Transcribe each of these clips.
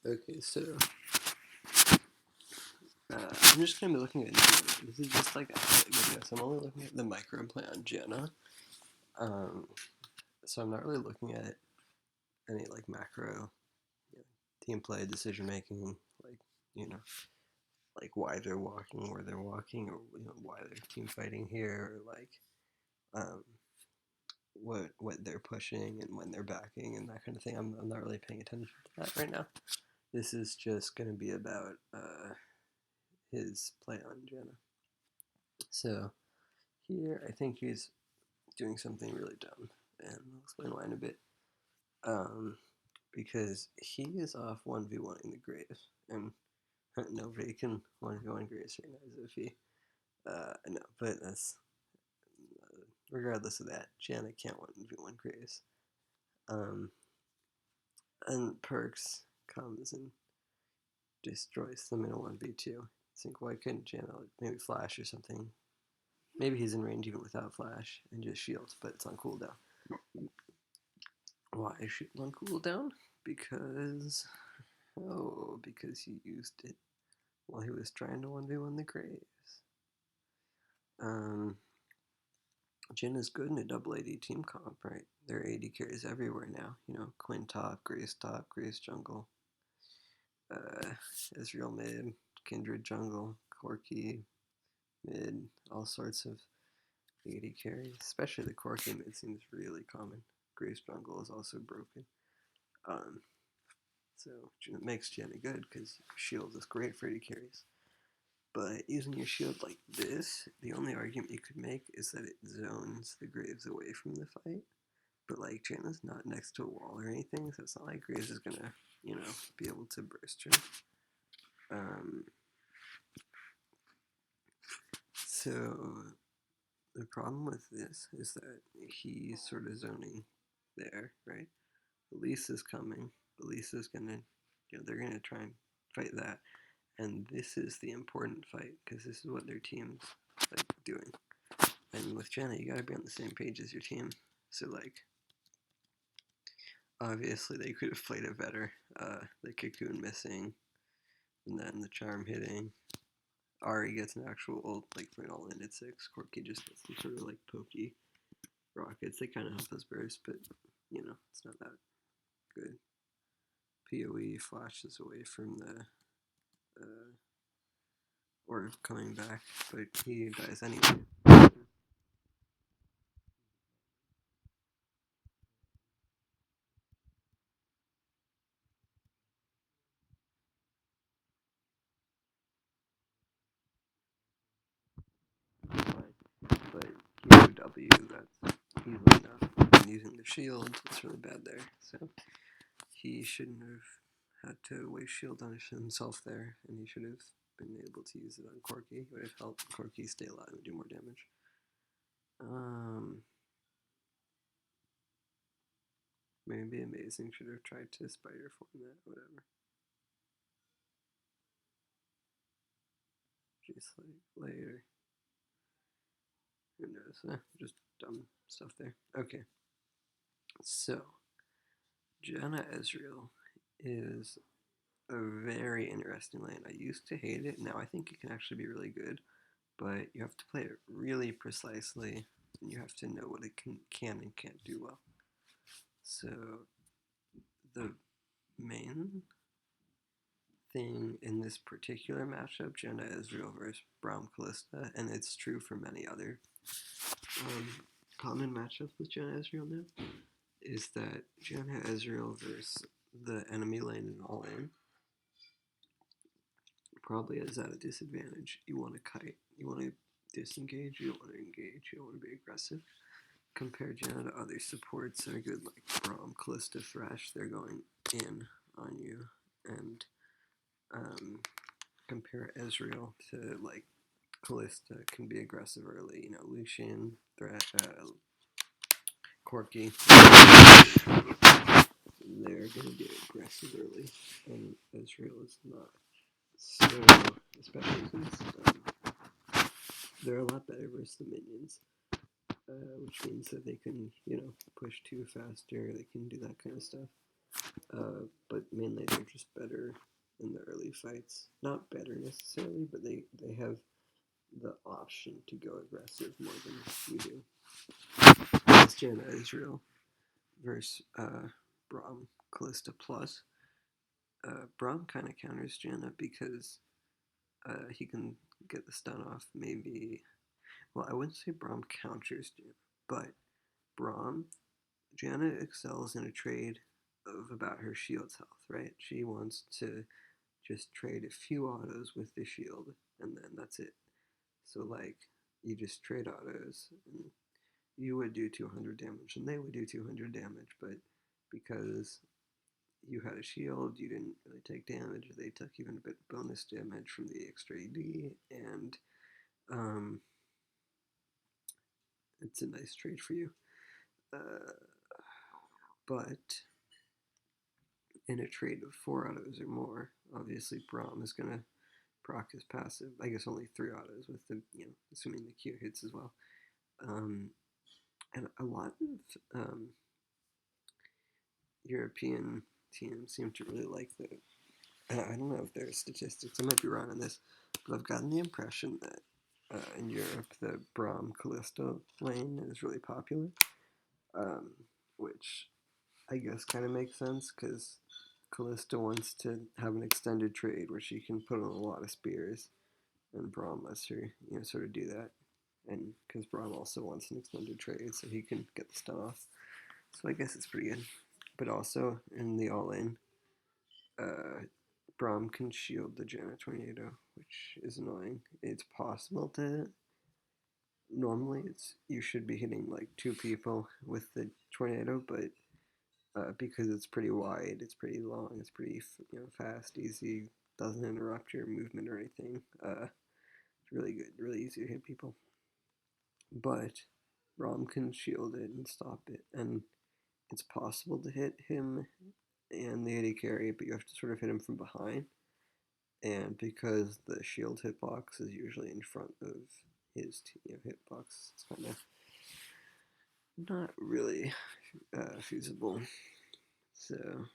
Okay, so I'm just gonna be looking at Janna. This is just like a video, so I'm only looking at the micro play on Janna. So I'm not really looking at any like macro team play, decision making, like you know, like why they're walking, where they're walking, or why they're team fighting here, or like um, what they're pushing and when they're backing and that kind of thing. I'm not really paying attention to that right now. This is just gonna be about his play on Janna. So here, I think he's doing something really dumb, and I'll explain why in a bit. Um, because he is off 1v1 in the grave, and nobody can 1v1 graves right now as if he. No, but that's regardless of that, Janna can't 1v1 graves. And Perks comes and destroys them in a 1v2. I think, why couldn't Janna maybe flash or something? Maybe he's in range even without flash and just shields, but it's on cooldown. Why is shield on cooldown? Because he used it while he was trying to 1v1 the Graves. Janna's good in a double AD team comp, right? There are AD carries everywhere now. Quinn top, Grace jungle, Israel mid, Kindred jungle, Corki mid, all sorts of AD carries. Especially the Corki mid seems really common. Grace jungle is also broken. So it makes Janna good because shield is great for AD carries. But using your shield like this, the only argument you could make is that it zones the Graves away from the fight. But like Janna's not next to a wall or anything, so it's not like Graves is gonna, be able to burst her. So the problem with this is that he's sort of zoning there, right? Lisa's coming. Lisa's gonna, they're gonna try and fight that. And this is the important fight, because this is what their team's like doing. And with Janna, you gotta be on the same page as your team. So like, obviously they could have played it better. The cocoon missing, and then the charm hitting. Ari gets an actual ult, like for an all in at 6. Corki just gets some sort of like pokey rockets. They kind of help us burst, but it's not that good. PoE flashes away from the or coming back, but he dies anyway. But QW, that's easily enough. And using the shield, it's really bad there. So he shouldn't have had to waste shield on himself there, and he should have been able to use it on Corki. It would have helped Corki stay alive and do more damage. Maybe Amazing should have tried to spider form that, whatever. Just like later. Who knows? Just dumb stuff there. Okay. So, Janna Ezreal is a very interesting lane. I used to hate it. Now I think it can actually be really good, but you have to play it really precisely, and you have to know what it can and can't do well. So the main thing in this particular matchup, Janna Ezreal versus Braum Kalista, and it's true for many other common matchups with Janna Ezreal now, is that Janna Ezreal versus the enemy lane and all in probably is at a disadvantage. You want to kite, you want to disengage, you don't want to engage, you don't want to be aggressive. Compare Janna to other supports that are good, like Braum, Kalista, Thresh, they're going in on you. And compare Ezreal to like Kalista, can be aggressive early, Lucian, Corki, they're going to get aggressive early, and Ezreal is not. So, especially since they're a lot better versus the minions, which means that they can, push 2 faster, they can do that kind of stuff. but mainly they're just better in the early fights. Not better necessarily, but they have the option to go aggressive more than we do. It's Janna Israel versus Braum Callista Plus. Braum kind of counters Janna because he can get the stun off. Maybe, well, I wouldn't say Braum counters Janna, but Braum, Janna excels in a trade of about her shield's health, right? She wants to just trade a few autos with the shield, and then that's it. So, like, you just trade autos, and you would do 200 damage, and they would do 200 damage, but because you had a shield, you didn't really take damage. They took even a bit bonus damage from the extra AD, and it's a nice trade for you. But in a trade of 4 autos or more, obviously Braum is going to proc his passive. I guess only 3 autos with the, assuming the Q hits as well. And a lot of European teams seem to really like the. I don't know if there are statistics. I might be wrong on this, but I've gotten the impression that in Europe the Braum Callisto lane is really popular, which I guess kind of makes sense because Callisto wants to have an extended trade where she can put on a lot of spears, and Braum lets her, sort of do that. And because Braum also wants an extended trade so he can get the stun off. So I guess it's pretty good. But also in the all-in, Braum can shield the Janna Tornado, which is annoying. It's possible to. Normally, you should be hitting like 2 people with the tornado, but because it's pretty wide, it's pretty long, it's pretty fast, easy, doesn't interrupt your movement or anything. It's really good, really easy to hit people. But Rom can shield it and stop it, and it's possible to hit him and the AD carry, but you have to sort of hit him from behind. And because the shield hitbox is usually in front of his hitbox, it's kind of not really feasible. So,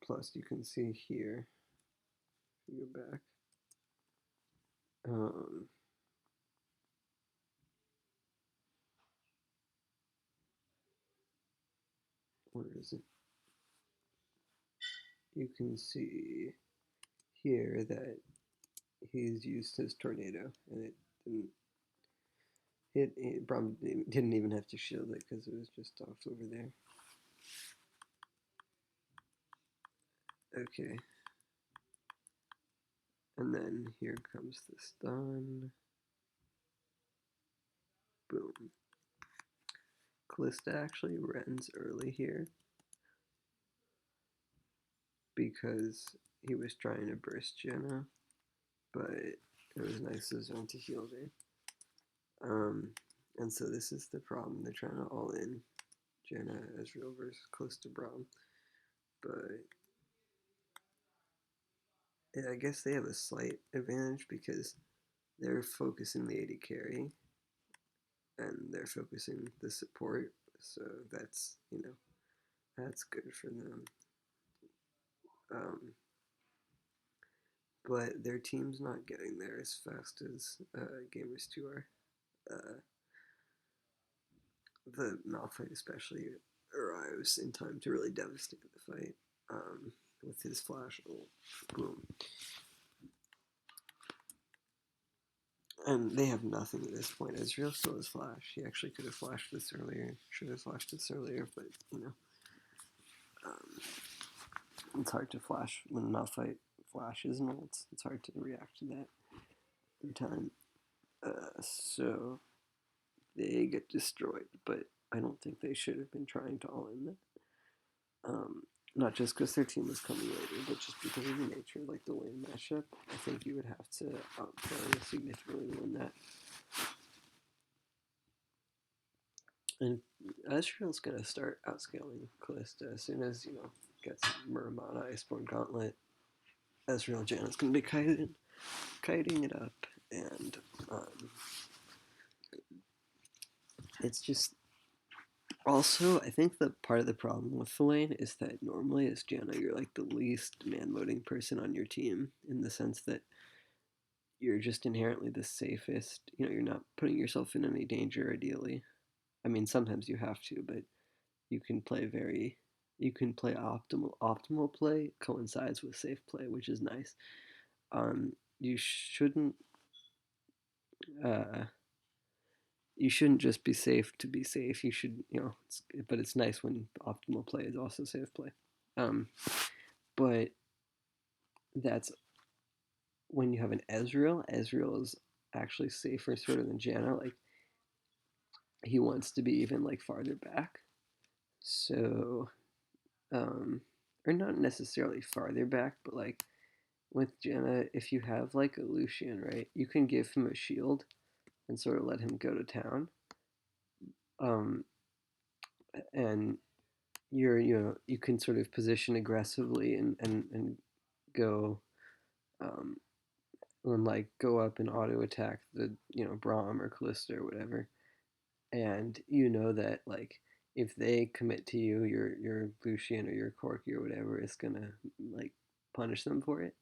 plus you can see here, if you go back, where is it? You can see here that he's used his tornado, and it didn't hit. Braum didn't even have to shield it because it was just off over there. Okay. And then here comes the stun. Boom. Callista actually runs early here because he was trying to burst Janna, but it was nice of Zone to heal her. And so this is the problem. They're trying to all in Janna Ezreal versus Callista Braum, but I guess they have a slight advantage because they're focusing the AD carry and they're focusing the support, so that's that's good for them. But their team's not getting there as fast as Gamers 2 are. The Malphite especially arrives in time to really devastate the fight with his flash. Oh, boom. And they have nothing at this point. Ezreal still has flash. He actually could have flashed this earlier. Should have flashed this earlier, but it's hard to flash when Malphite flashes and ults. It's hard to react to that in time. So they get destroyed, but I don't think they should have been trying to all in that. Not just because their team was coming later, but just because of the nature of like the lane matchup. I think you would have to outplay significantly win that. And Ezreal's gonna start outscaling Callista as soon as gets Muramana Iceborne Gauntlet. Ezreal Janna's gonna be kiting it up, and it's just Also, I think the part of the problem with the lane is that normally as Janna, you're like the least man moding person on your team in the sense that you're just inherently the safest. You know, you're not putting yourself in any danger ideally. I mean, sometimes you have to, but you can play very you can play optimal play coincides with safe play, which is nice. You shouldn't uh, you shouldn't just be safe to be safe. You should, but it's nice when optimal play is also safe play. Um, but that's when you have an Ezreal. Ezreal is actually safer sort of than Janna. Like he wants to be even like farther back. So, um, or not necessarily farther back, but like with Janna, if you have like a Lucian, right, you can give him a shield and sort of let him go to town. Um, and you can sort of position aggressively and go um, and like go up and auto attack the Braum or Callista or whatever, and you know that like if they commit to you, your Lucian or your Corki or whatever is gonna like punish them for it.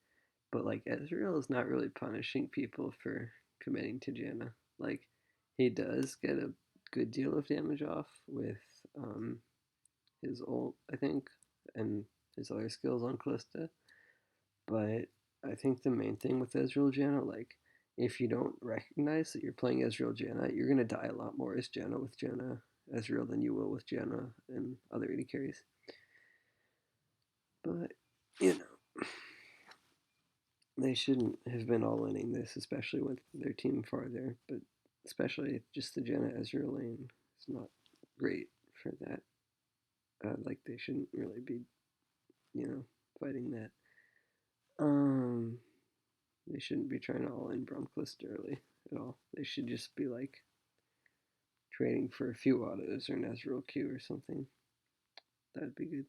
But like Ezreal is not really punishing people for committing to Janna. Like he does get a good deal of damage off with his ult, I think, and his other skills on Callista. But I think the main thing with Ezreal Janna, like, if you don't recognize that you're playing Ezreal Janna, you're gonna die a lot more as Janna with Janna Ezreal than you will with Janna and other AD carries. But you know, they shouldn't have been all inning this, especially with their team farther. But especially just the Janna Ezreal lane, it's not great for that. Like they shouldn't really be, fighting that. Um, they shouldn't be trying to all in Bromclist early at all. They should just be like trading for a few autos or an Ezreal Q or something. That'd be good.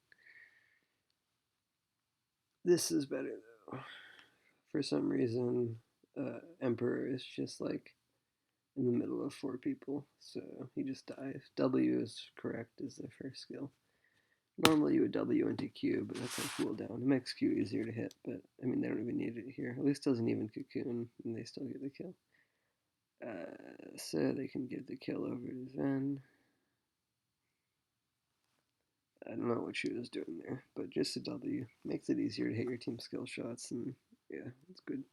This is better though. For some reason, Emperor is just like in the middle of four people, so he just dies. W is correct as the first skill. Normally you would W into Q, but that's on cooldown. It makes Q easier to hit, but I mean they don't even need it here. At least doesn't even cocoon, and they still get the kill. So they can get the kill over to Zen. I don't know what she was doing there, but just a W makes it easier to hit your team skill shots, and yeah, it's good.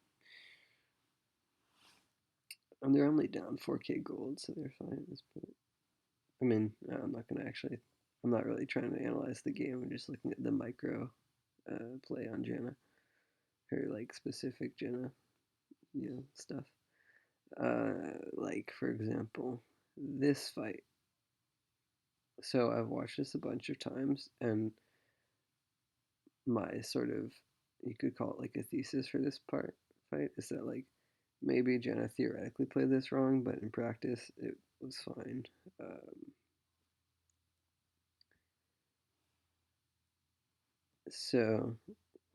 And they're only down 4K gold, so they're fine at this point. I mean, I'm not gonna actually. I'm not really trying to analyze the game. I'm just looking at the micro play on Janna, her like specific Janna, stuff. Like for example, this fight. So I've watched this a bunch of times, and my sort of, you could call it like a thesis for this fight is that like maybe Janna theoretically played this wrong, but in practice it was fine. So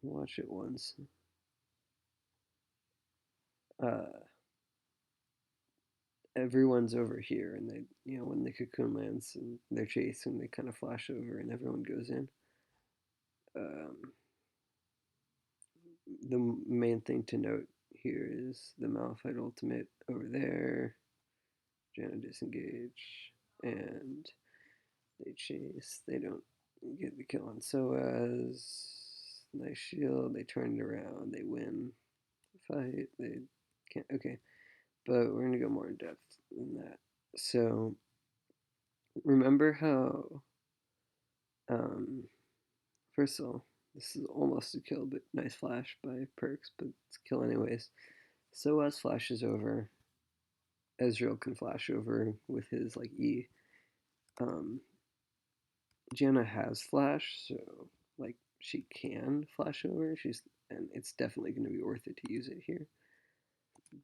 watch it once. Uh, Everyone's over here, and they, when the cocoon lands and they're chasing, they kind of flash over, and everyone goes in. Um, the main thing to note here is the Malphite ultimate over there. Janna disengage, and they chase. They don't get the kill on Soaz. Nice shield. They turn it around. They win the fight. They can't. Okay, but we're gonna go more in depth than that. So remember how, um, first of all, this is almost a kill, but nice flash by Perks, but it's a kill anyways. Soaz flashes over. Ezreal can flash over with his like E. Um, Janna has flash, so like she can flash over. And it's definitely going to be worth it to use it here.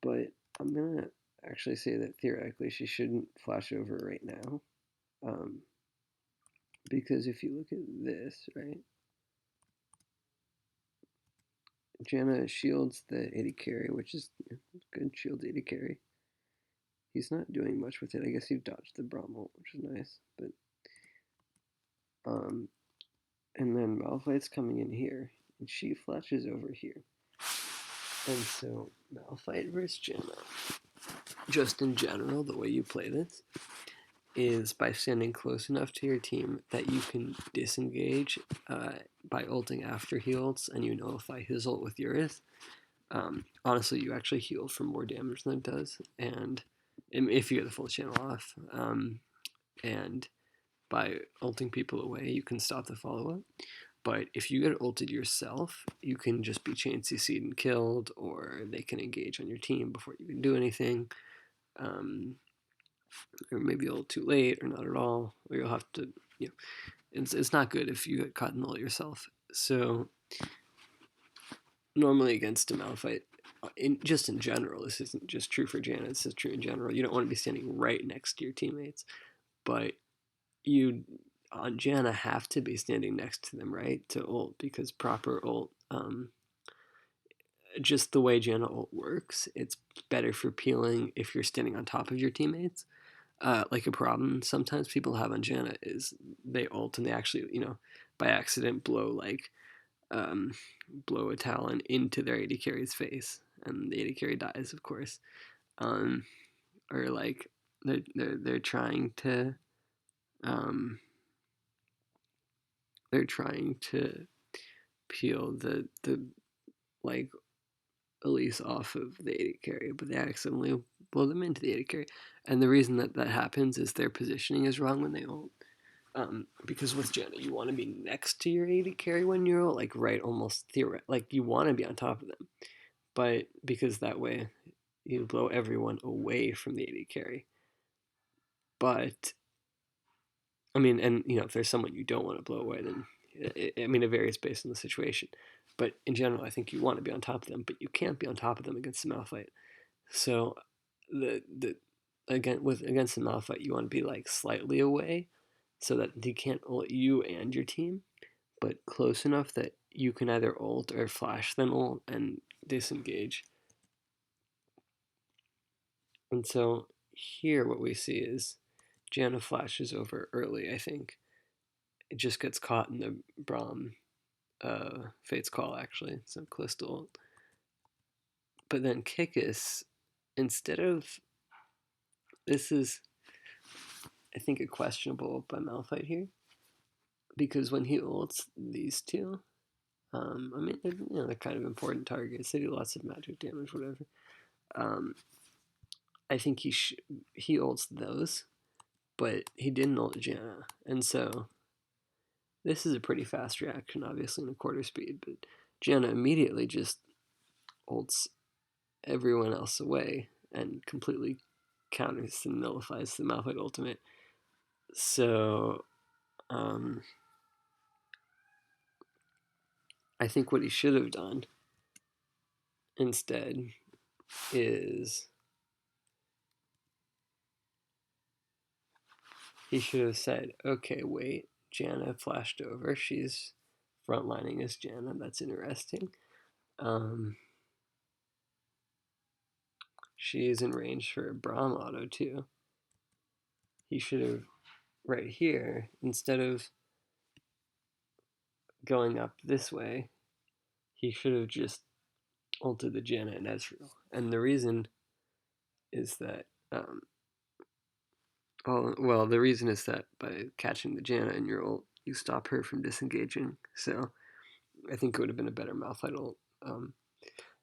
But I'm gonna actually say that theoretically she shouldn't flash over right now, um, because if you look at this, right, Janna shields the AD carry, which is good. Shields AD carry. He's not doing much with it. I guess he dodged the Bramble, which is nice, but Um, and then Malphite's coming in here, and she flashes over here. And so Malphite versus Janna, just in general, the way you play this is by standing close enough to your team that you can disengage by ulting after he ults, and you nullify his ult with yours. Honestly, you actually heal for more damage than it does, and if you get the full channel off, and by ulting people away, you can stop the follow-up. But if you get ulted yourself, you can just be chain CC'd and killed, or they can engage on your team before you can do anything. Or maybe a little too late, or not at all, or you'll have to, it's not good if you get caught in the ult yourself. So normally against a Malphite, just in general, this isn't just true for Janna, this is true in general, you don't want to be standing right next to your teammates, but you on Janna have to be standing next to them, right, to ult, because proper ult, just the way Janna ult works, it's better for peeling if you're standing on top of your teammates. Like a problem sometimes people have on Janna is they ult and they actually, by accident blow a Talon into their AD carry's face, and the AD carry dies, of course. Or like they're trying to they're trying to peel the like Elise off of the AD carry, but they accidentally blow them into the AD carry. And the reason that that happens is their positioning is wrong when they ult. Because with Janna, you want to be next to your AD carry when you're ult, like right, almost like you want to be on top of them, but because that way you blow everyone away from the AD carry. But I mean, and if there's someone you don't want to blow away, then it varies based on the situation. But in general, I think you want to be on top of them, but you can't be on top of them against the Malphite. So against the Malphite, you want to be like slightly away, so that he can't ult you and your team, but close enough that you can either ult or flash then ult and disengage. And so here what we see is Janna flashes over early, I think. It just gets caught in the Braum Fate's Call, actually, so Callisto ult. But then Kikis, instead of... This is, I think, a questionable ult by Malphite here. Because when he ults these two, I mean, they're kind of important targets. They do lots of magic damage, whatever. I think he ults those, but he didn't ult Janna, and so this is a pretty fast reaction, obviously in a quarter speed. But Janna immediately just ults everyone else away and completely counters and nullifies the Malphite ultimate. So I think what he should have done instead is he should have said, okay, wait, Janna flashed over. She's frontlining as Janna. That's interesting. She's in range for a Braum auto, too. He should have, right here, instead of going up this way, he should have just ulted the Janna and Ezreal. And the reason is that, the reason is that by catching the Janna in your ult, you stop her from disengaging. So I think it would have been a better Malphite ult.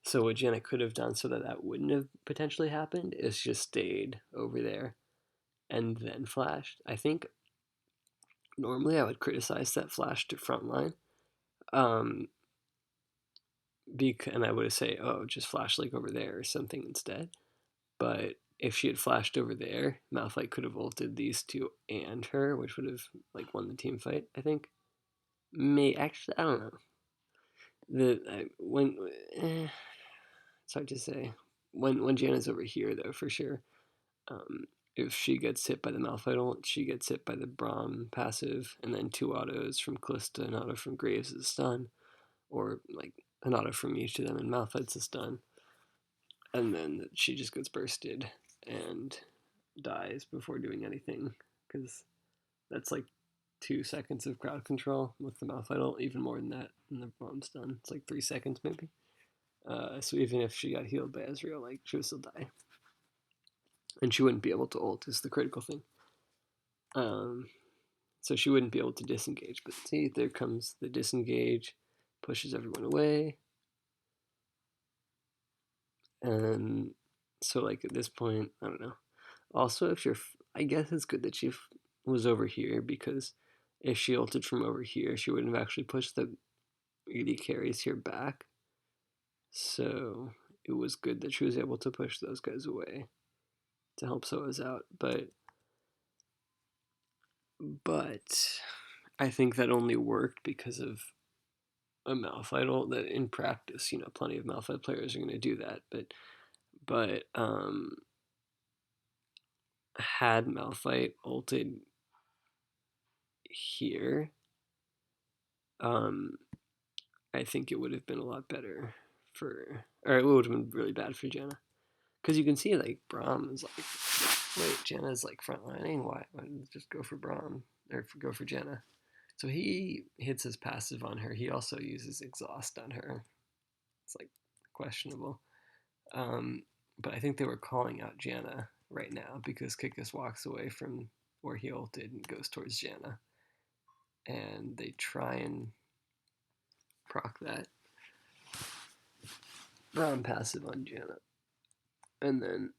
So what Janna could have done so that that wouldn't have potentially happened is just stayed over there and then flashed. I think normally I would criticize that flash to frontline. And I would say, oh, just flash like over there or something instead. But if she had flashed over there, Malphite could have ulted these two and her, which would have like won the team fight, I think. Actually, I don't know. It's hard to say. When Janna's over here, though, for sure. If she gets hit by the Malphite ult, she gets hit by the Braum passive, and then two autos from Callista, an auto from Graves is a stun, or like an auto from each of them, and Malphite's a stun. And then she just gets bursted and dies before doing anything, because that's like 2 seconds of crowd control with the mouth idol, even more than that, and the bomb's done. It's like 3 seconds maybe. So even if she got healed by Ezreal, like she would still die, and she wouldn't be able to ult. Is the critical thing. So she wouldn't be able to disengage. But see, there comes the disengage, pushes everyone away, and so like at this point, I don't know. Also, if you're, I guess it's good that she was over here because if she ulted from over here, she wouldn't have actually pushed the AD carries here back. So it was good that she was able to push those guys away to help Soa's out. But I think that only worked because of a Malphite. That in practice, plenty of Malphite players are going to do that. But had Malphite ulted here, I think it would have been a lot better or it would have been really bad for Janna. Because you can see, like, Braum is like, wait, Janna's like frontlining? Why not just go for Braum? Or go for Janna? So he hits his passive on her. He also uses exhaust on her. It's like questionable. But I think they were calling out Janna right now because Kikis walks away from where he ulted and goes towards Janna. And they try and proc that. Braum passive on Janna. And then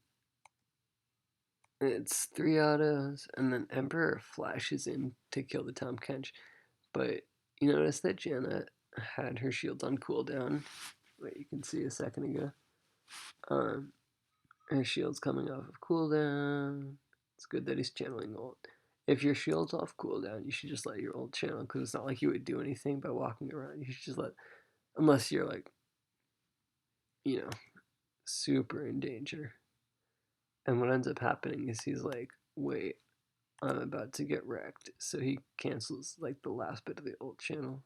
it's 3 autos, and then Emperor flashes in to kill the Tahm Kench. But you notice that Janna had her shields on cooldown. Wait, you can see a second ago. Her shield's coming off of cooldown. It's good that he's channeling ult. If your shield's off cooldown, you should just let your ult channel, because it's not like you would do anything by walking around. You should just let, unless you're like, super in danger. And what ends up happening is he's like, wait, I'm about to get wrecked. So he cancels like the last bit of the ult channel.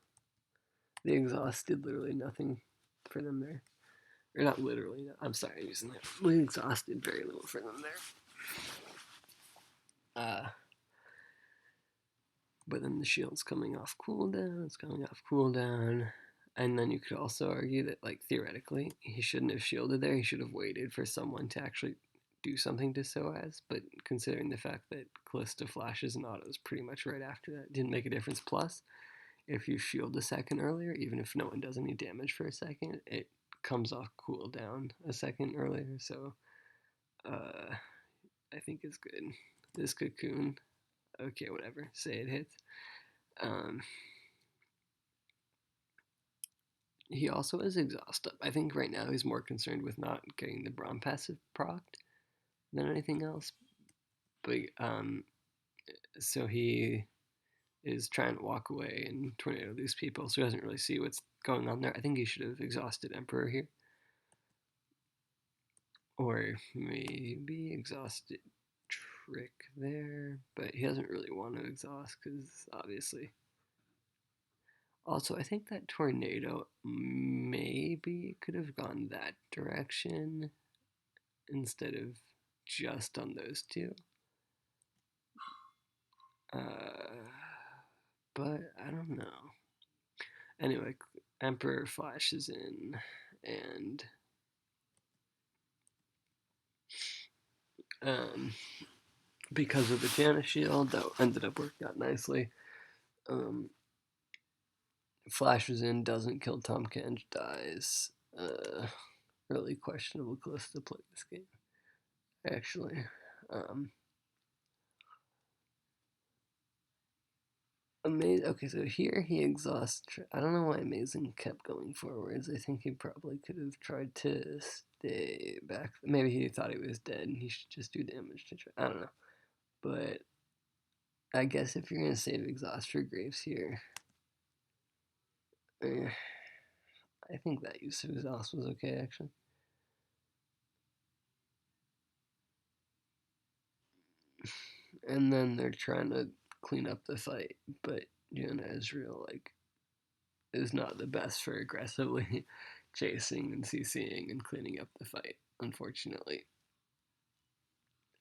The exhaust did literally nothing for them there. Or not literally, I'm sorry, I'm using that. The exhaust did very little for them there. But then the shield's coming off cooldown, it's coming off cooldown. And then you could also argue that, like, theoretically, he shouldn't have shielded there. He should have waited for someone to actually do something to Soaz. But considering the fact that Callista flashes and autos pretty much right after that, didn't make a difference. Plus, if you shield a second earlier, even if no one does any damage for a second, it comes off cooldown a second earlier. So I think it's good. This cocoon, okay, whatever. Say it hits. He also has exhaust up. I think right now he's more concerned with not getting the Braum passive procced than anything else. But so he is trying to walk away and tornado these people, so he doesn't really see what's going on there. I think he should have exhausted Emperor here. Or maybe exhausted Trick there, but he doesn't really want to exhaust because obviously. Also, I think that tornado maybe could have gone that direction instead of just on those two. But I don't know. Anyway, Emperor flashes in, and because of the Janna shield, that ended up working out nicely. Flashes in, doesn't kill Tahm Kench, dies. Really questionable Callista to play this game, actually. Amazing. Okay, so here he exhausts. I don't know why Amazing kept going forwards. I think he probably could have tried to stay back. Maybe he thought he was dead and he should just do damage to try. I don't know. But I guess if you're going to save exhaust for Graves here, I think that use of exhaust was okay, actually. And then they're trying to clean up the fight, but Janna Ezreal, like, is not the best for aggressively chasing and CCing and cleaning up the fight, unfortunately.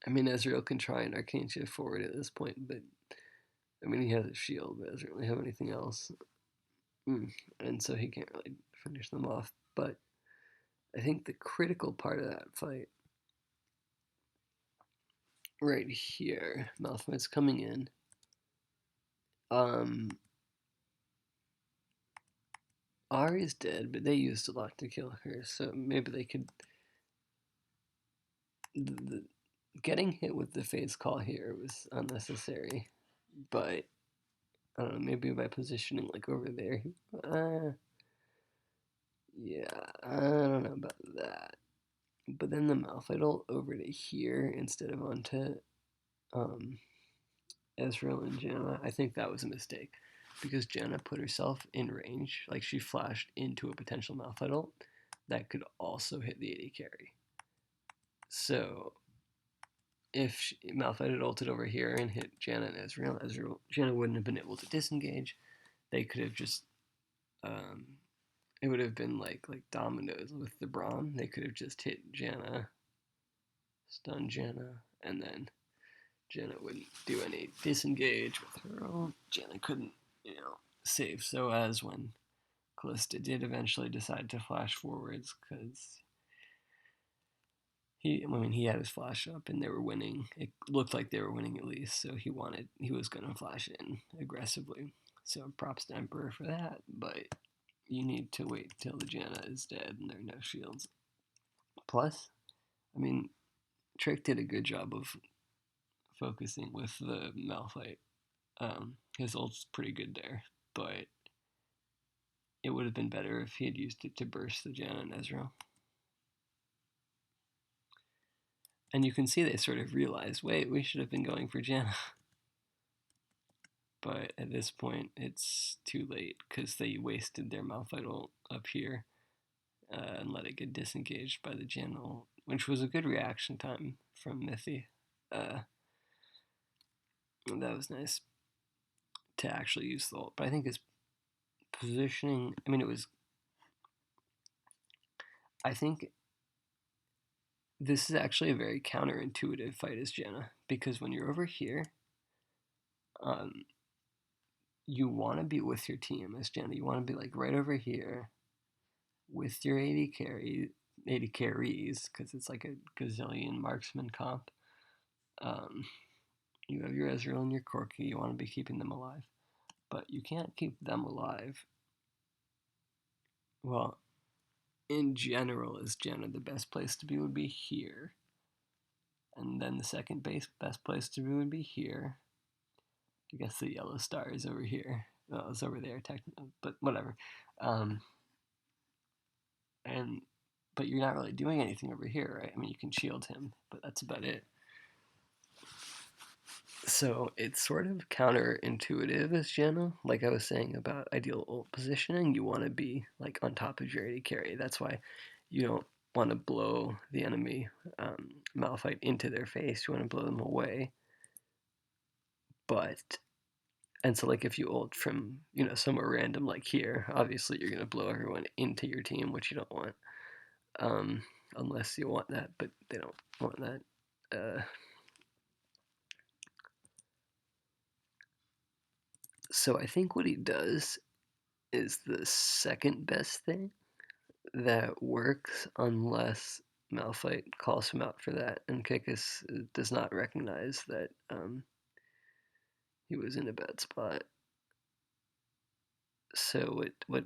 I mean, Ezreal can try and arcane shift forward at this point, but I mean, he has a shield, but doesn't really have anything else. And so he can't really finish them off. But I think the critical part of that fight, right here, Malphite's coming in. Ari's dead, but they used a lot to kill her, so maybe they could. Getting hit with the phase call here was unnecessary, but I don't know, maybe by positioning like over there. Yeah, I don't know about that. But then the Malphite ult over to here instead of onto um, Ezreal and Janna, I think that was a mistake. Because Janna put herself in range, like she flashed into a potential Malphite ult that could also hit the AD carry. So if Malphite had ulted over here and hit Janna and Ezreal, Janna wouldn't have been able to disengage. They could have just it would have been like dominoes with the Braum. They could have just hit Janna, stun Janna, and then Janna wouldn't do any disengage with her own. Janna couldn't, save. So as when Callista did eventually decide to flash forwards, because he had his flash up and they were winning. It looked like they were winning at least, so he was gonna flash in aggressively. So props to Emperor for that, but you need to wait till the Janna is dead and there are no shields. Plus, I mean, Trick did a good job of focusing with the Malphite. His ult's pretty good there, but it would have been better if he had used it to burst the Janna and Ezreal. And you can see they sort of realize, wait, we should have been going for Janna. But at this point, it's too late because they wasted their Malphite ult up here and let it get disengaged by the Janna ult, which was a good reaction time from Mithy. That was nice to actually use the ult. But I think his positioning, I mean, I think this is actually a very counterintuitive fight as Janna, because when you're over here, um, you want to be with your team as Janna. You want to be like right over here with your AD carries, because it's like a gazillion marksman comp. You have your Ezreal and your Corki. You want to be keeping them alive, but you can't keep them alive. Well, in general, as Janna, the best place to be would be here, and then the second best place to be would be here. I guess the yellow star is over here. Well, it's over there, technically, but whatever. Um, and but you're not really doing anything over here, right? I mean, you can shield him, but that's about it. So it's sort of counterintuitive as Janna. Like I was saying about ideal ult positioning, you want to be like on top of your AD carry. That's why you don't want to blow the enemy Malphite into their face. You want to blow them away. But and so like if you ult from somewhere random like here, obviously you're gonna blow everyone into your team, which you don't want. Unless you want that, but they don't want that. So I think what he does is the second best thing that works unless Malphite calls him out for that, and Kikis does not recognize that he was in a bad spot. So what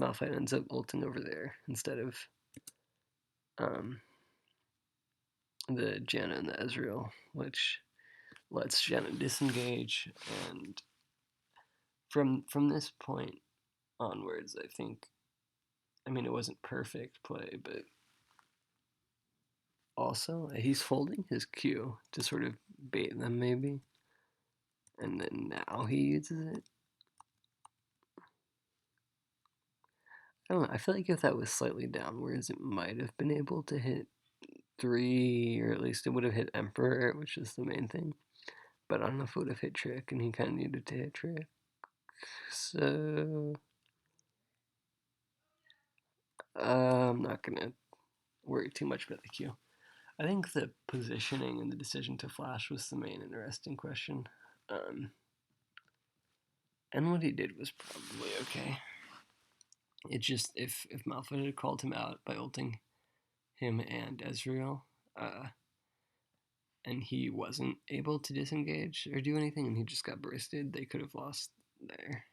Malphite ends up ulting over there instead of the Janna and the Ezreal, which lets Janna disengage, and from this point onwards, I mean, it wasn't perfect play, but also he's holding his Q to sort of bait them maybe, and then now he uses it. I don't know, I feel like if that was slightly downwards, it might have been able to hit 3, or at least it would have hit Emperor, which is the main thing. But I don't know if it would have hit Trick, and he kind of needed to hit Trick. So I'm not gonna worry too much about the Q. I think the positioning and the decision to flash was the main interesting question. Um, and what he did was probably okay. It just, if Malphite had called him out by ulting him and Ezreal, and he wasn't able to disengage or do anything, and he just got bursted, they could have lost there.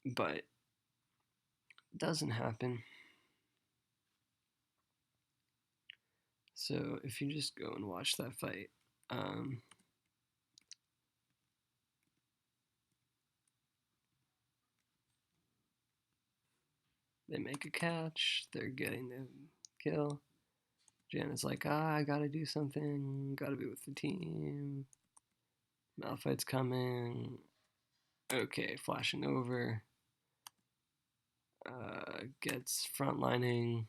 But it doesn't happen. So if you just go and watch that fight, they make a catch, they're getting the kill. Janna's like, I gotta do something, gotta be with the team. Malphite's coming. Okay, flashing over. Gets frontlining.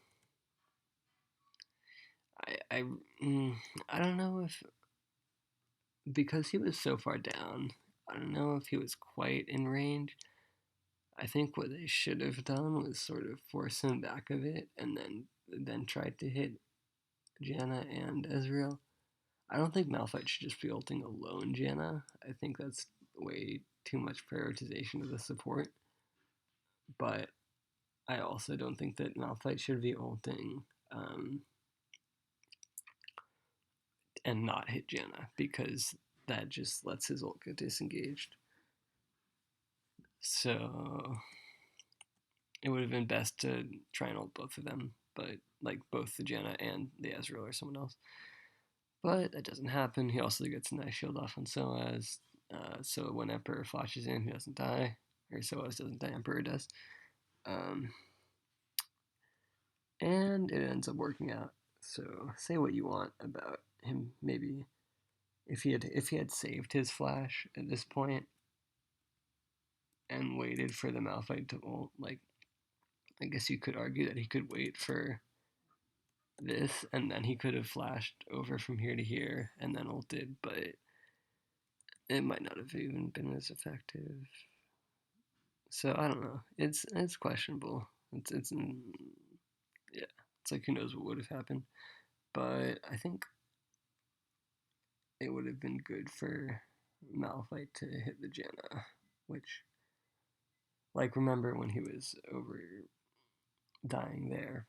I, I don't know if, because he was so far down, I don't know if he was quite in range. I think what they should have done was sort of force him back a bit and then tried to hit Janna and Ezreal. I don't think Malphite should just be ulting alone Janna. I think that's way too much prioritization of the support. But I also don't think that Malphite should be ulting and not hit Janna, because that just lets his ult get disengaged. So it would have been best to try and ult both of them, but like both the Janna and the Ezreal or someone else. But that doesn't happen. He also gets a nice shield off on Soaz. So when Emperor flashes in, he doesn't die. Or Soaz doesn't die, Emperor does. And it ends up working out. So say what you want about him. Maybe if he had saved his flash at this point and waited for the Malphite to ult, like, I guess you could argue that he could wait for this and then he could have flashed over from here to here and then ulted, but it might not have even been as effective. So I don't know. It's questionable. It's yeah. It's like, who knows what would have happened. But I think it would have been good for Malphite to hit the Janna, which, like, remember when he was over dying there,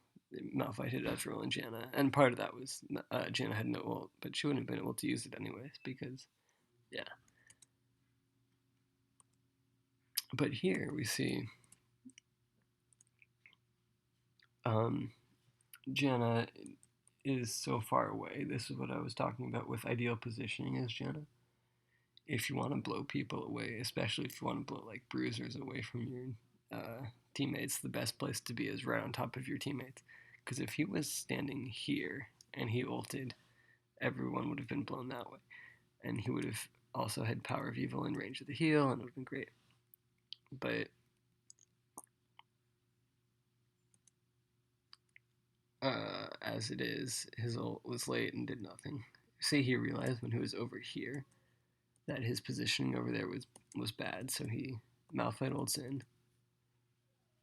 Malphite hit Ezreal and Janna, and part of that was Janna had no ult, but she wouldn't have been able to use it anyways because, yeah. But here we see Janna is so far away. This is what I was talking about with ideal positioning as Janna. If you want to blow people away, especially if you want to blow like bruisers away from your teammates, the best place to be is right on top of your teammates. Because if he was standing here and he ulted, everyone would have been blown that way. And he would have also had Power of Evil in range of the heal, and it would have been great. But as it is, his ult was late and did nothing. Say he realized when he was over here that his positioning over there was bad, so he Malphite ults in,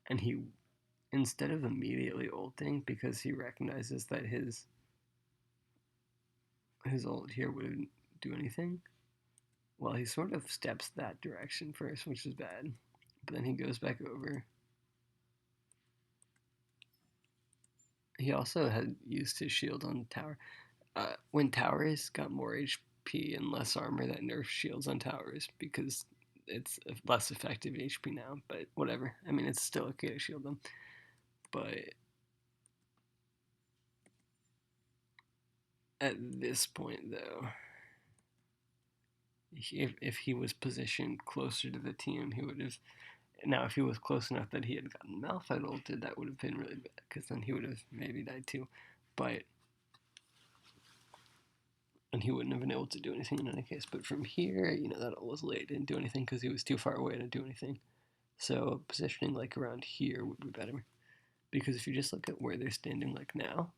and he, instead of immediately ulting because he recognizes that his ult here wouldn't do anything, well, he sort of steps that direction first, which is bad. But then he goes back over. He also had used his shield on tower. When towers got more HP and less armor, that nerfs shields on towers because it's less effective HP now. But whatever. I mean, it's still okay to shield them. But at this point, though, if he was positioned closer to the team, he would have. Now, if he was close enough that he had gotten Malphite ulted, that would have been really bad, because then he would have maybe died too. But, and he wouldn't have been able to do anything in any case. But from here, that ult was late, didn't do anything because he was too far away to do anything. So positioning like around here would be better. Because if you just look at where they're standing like now,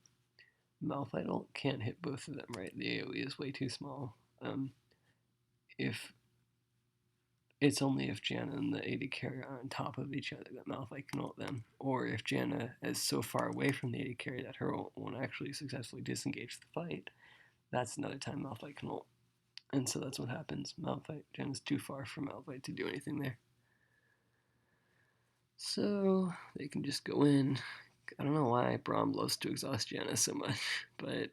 Malphite ult can't hit both of them, right? The AoE is way too small. If It's only if Janna and the AD carry are on top of each other that Malphite can ult them, or if Janna is so far away from the AD carry that her ult won't actually successfully disengage the fight, that's another time Malphite can ult. And so that's what happens. Malphite, Janna's too far from Malphite to do anything there. So they can just go in. I don't know why Braum loves to exhaust Janna so much, but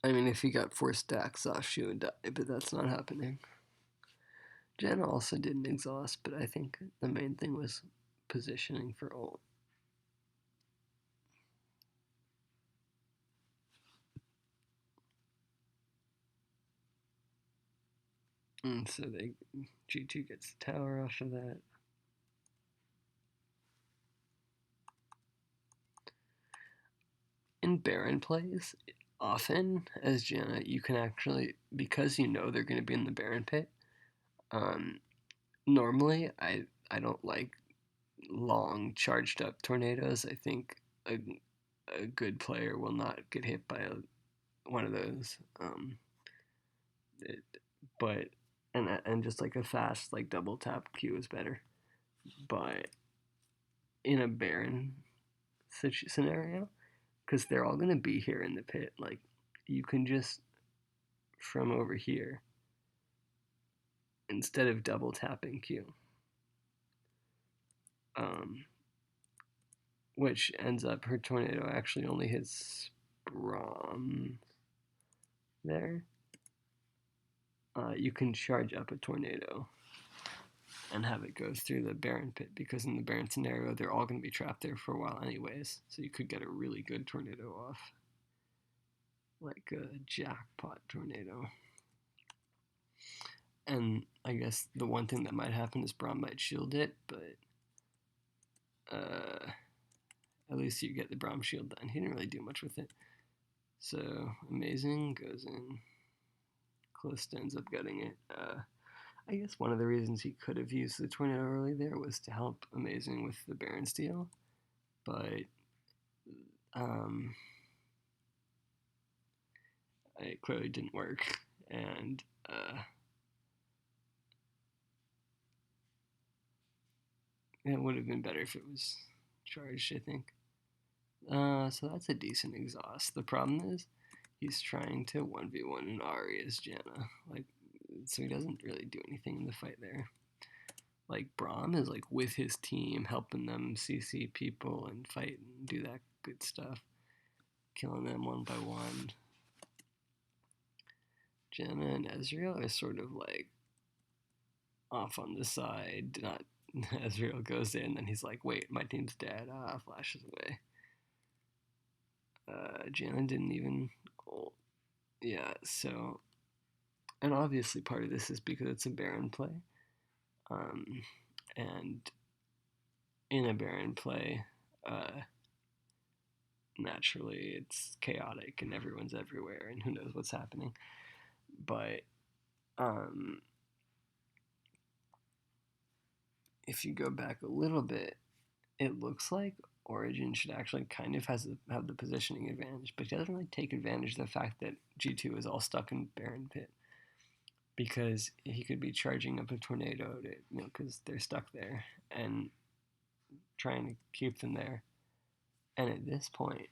I mean, if he got 4 stacks off, she would die, but that's not happening. Janna also didn't exhaust, but I think the main thing was positioning for ult. And so G2 gets the tower off of that. In Baron plays, often as Janna, you can actually, because you know they're going to be in the Baron pit, normally I don't like long charged up tornadoes. I think a good player will not get hit by one of those. But and just like a fast like double tap Q is better. But in a Baron scenario, because they're all gonna be here in the pit, like you can just from over here instead of double tapping Q, which ends up her tornado actually only hits Braum there. You can charge up a tornado and have it go through the Baron pit, because in the Baron scenario they're all going to be trapped there for a while anyways, so you could get a really good tornado off, like a jackpot tornado. And I guess the one thing that might happen is Braum might shield it, but at least you get the Braum shield done. He didn't really do much with it. So Amazing goes in. Calista ends up getting it. I guess one of the reasons he could have used the tornado early there was to help Amazing with the Baron steal, but it clearly didn't work, and it would have been better if it was charged, I think. So that's a decent exhaust. The problem is he's trying to 1v1 an Ahri as Janna, like, so he doesn't really do anything in the fight there. Like Braum is like with his team, helping them CC people and fight and do that good stuff, killing them one by one. Janna and Ezreal are sort of like off on the side. Not Ezreal goes in, and he's like, "Wait, my team's dead." Flashes away. Janna didn't even. Oh, yeah, so, and obviously part of this is because it's a Baron play, and in a Baron play, naturally it's chaotic and everyone's everywhere and who knows what's happening. But if you go back a little bit, it looks like Origin should actually kind of have the positioning advantage, but he doesn't really take advantage of the fact that G2 is all stuck in Baron pit, because he could be charging up a tornado to, because they're stuck there and trying to keep them there. And at this point,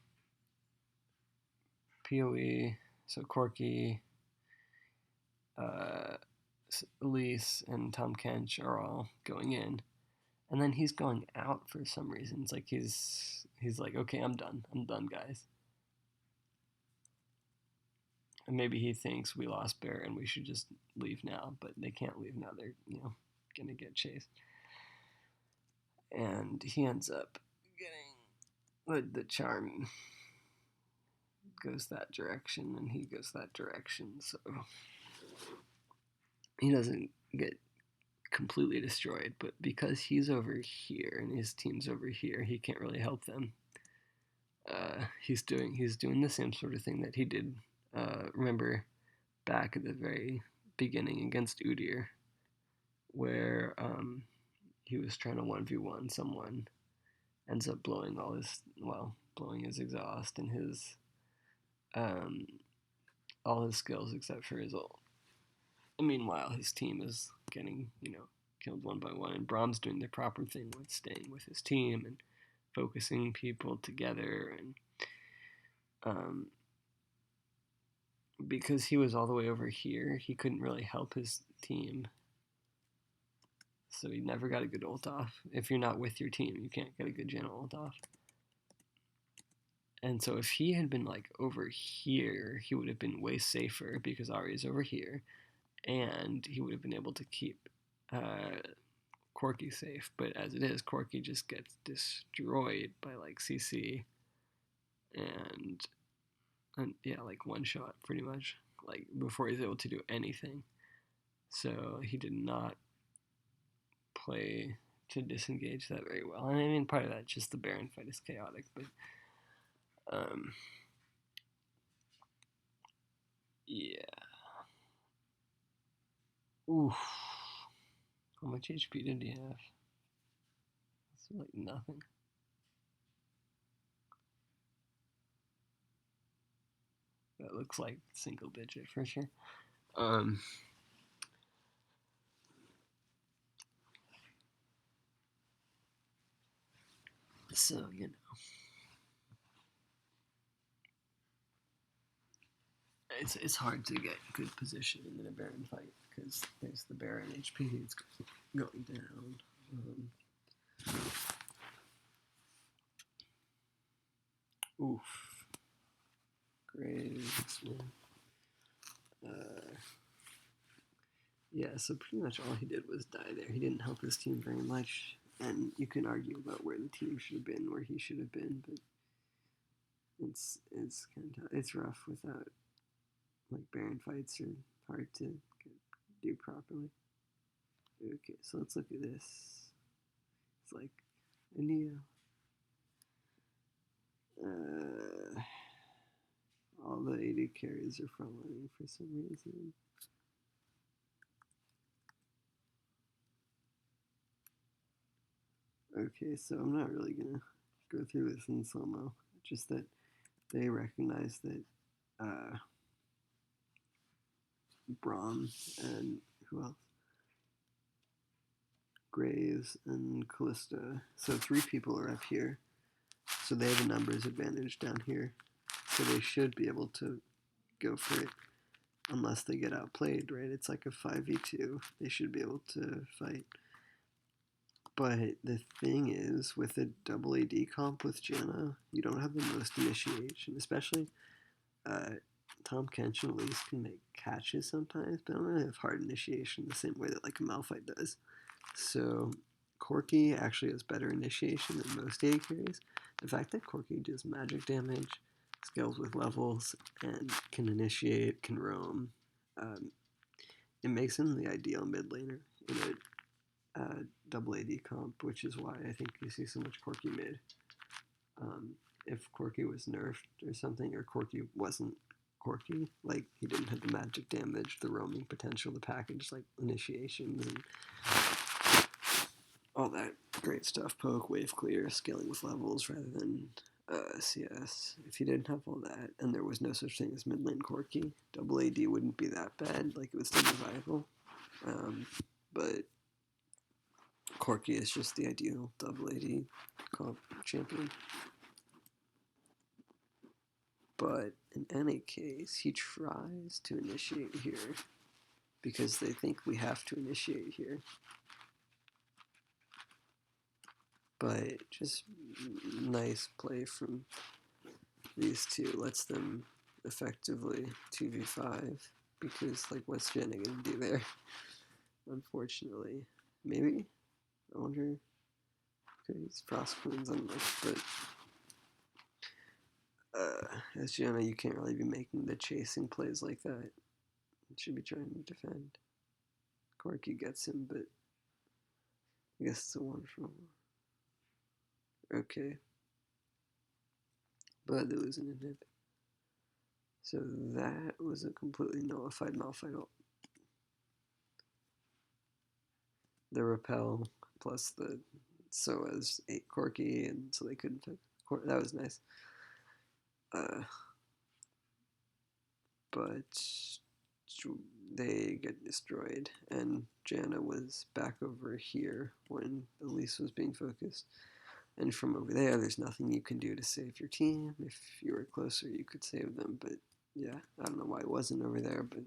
PoE, so Corki, Elise, and Tom Kench are all going in, and then he's going out for some reason. It's like he's like, okay, I'm done, guys. And maybe he thinks we lost Bear and we should just leave now, but they can't leave now. They're gonna get chased, and he ends up getting the charm goes that direction, and he goes that direction, so he doesn't get completely destroyed, but because he's over here and his team's over here, he can't really help them. He's doing the same sort of thing that he did. Remember back at the very beginning against Udyr, where he was trying to 1v1 someone, ends up blowing his exhaust and his all his skills except for his ult. And meanwhile, his team is getting killed one by one. And Brahm's doing the proper thing with staying with his team and focusing people together. And because he was all the way over here, he couldn't really help his team. So he never got a good ult off. If you're not with your team, you can't get a good Janna ult off. And so if he had been like over here, he would have been way safer because Ahri's over here. And he would have been able to keep Corki safe. But as it is, Corki just gets destroyed by like CC. And yeah, like one shot pretty much. Like before he's able to do anything. So he did not play to disengage that very well. And I mean, part of that just the Baron fight is chaotic, but yeah. Oof. How much HP did he have? It's like nothing. That looks like single digit for sure. So, you know. It's hard to get good positioning in a Baron fight because there's the Baron HP it's going down. Oof. Graves. Yeah, so pretty much all he did was die there. He didn't help his team very much, and you can argue about where the team should have been, where he should have been, but it's kind of it's rough without like Baron fights are hard to do properly. Okay, so let's look at this. It's like a Neo. All the AD carries are front-loading for some reason. Okay, so I'm not really gonna go through this in slow-mo. Just that they recognize that Braum and who else? Graves and Callista. So 3 people are up here. So they have a numbers advantage down here. So they should be able to go for it unless they get outplayed, right? It's like a 5v2. They should be able to fight. But the thing is, with a double AD comp with Janna, you don't have the most initiation, especially Tom Kenshin at least can make catches sometimes, but I don't really have hard initiation the same way that like a Malphite does. So Corki actually has better initiation than most AD carries. The fact that Corki does magic damage, scales with levels, and can initiate, can roam, it makes him the ideal mid laner in a double AD comp, which is why I think you see so much Corki mid. If Corki was nerfed or something, or Corki wasn't Corki, like he didn't have the magic damage, the roaming potential, the package, like initiations and all that great stuff, poke, wave clear, scaling with levels rather than CS. If you didn't have all that, and there was no such thing as mid lane Corki, double AD wouldn't be that bad, like it would still be viable. But Corki is just the ideal double AD comp champion. But in any case, he tries to initiate here because they think we have to initiate here. But just nice play from these two lets them effectively 2v5 because like what's Janna gonna do there? Unfortunately. Maybe? I wonder. Okay, he's Frost Queens on but as Janna you can't really be making the chasing plays like that. You should be trying to defend. Corki gets him, but I guess it's a 1-for-1. Okay. But there was an inhib. So that was a completely nullified Malphite ult. The repel plus the so as 8 Corki, and so they couldn't take that was nice. But they get destroyed, and Janna was back over here when Elise was being focused. And from over there, there's nothing you can do to save your team. If you were closer, you could save them, but yeah, I don't know why he wasn't over there, but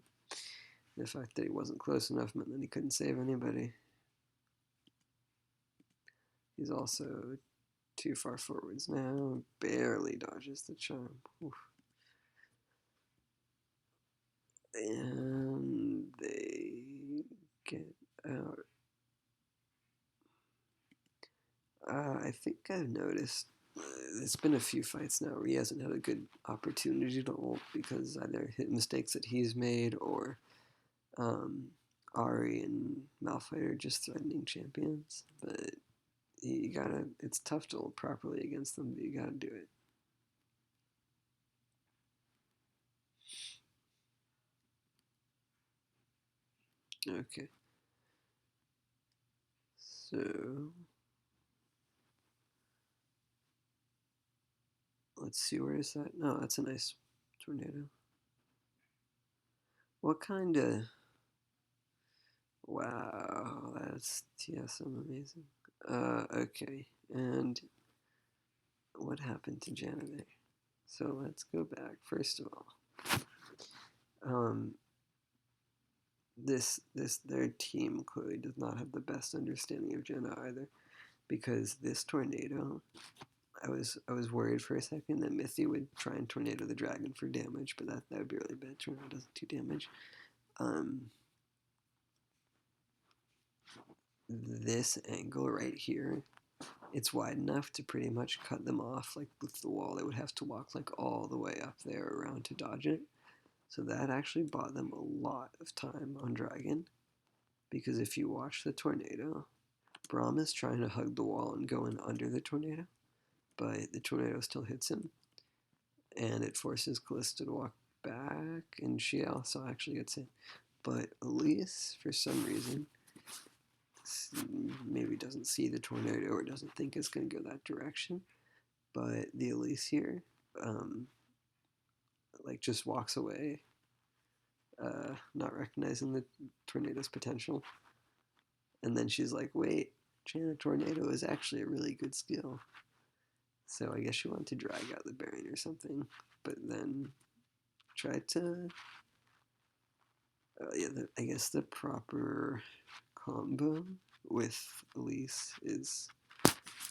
the fact that he wasn't close enough meant that he couldn't save anybody. He's also too far forwards now, barely dodges the charm. Oof. And they get out. I think I've noticed there's been a few fights now where he hasn't had a good opportunity to ult because either hit mistakes that he's made or um, Ari and Malphite are just threatening champions. But you gotta, it's tough to ult properly against them, but you gotta do it. Okay. So let's see, where is that? No, that's a nice tornado. What kind of... Wow, that's TSM amazing. Okay, and what happened to Janna there? So let's go back. First of all, their team clearly does not have the best understanding of Janna either, because this tornado, I was worried for a second that Mithy would try and tornado the dragon for damage, but that would be really bad. Tornado doesn't do damage. This angle right here, it's wide enough to pretty much cut them off like with the wall. They would have to walk like all the way up there around to dodge it. So that actually bought them a lot of time on Dragon, because if you watch the tornado, Braum is trying to hug the wall and go in under the tornado, but the tornado still hits him, and it forces Callista to walk back, and she also actually gets hit. But Elise, for some reason, maybe doesn't see the tornado or doesn't think it's going to go that direction, but the Elise here, like, just walks away, not recognizing the tornado's potential. And then she's like, wait, Janna Tornado is actually a really good skill. So I guess she wanted to drag out the Baron or something, but then tried to... yeah, I guess the proper combo with Elise is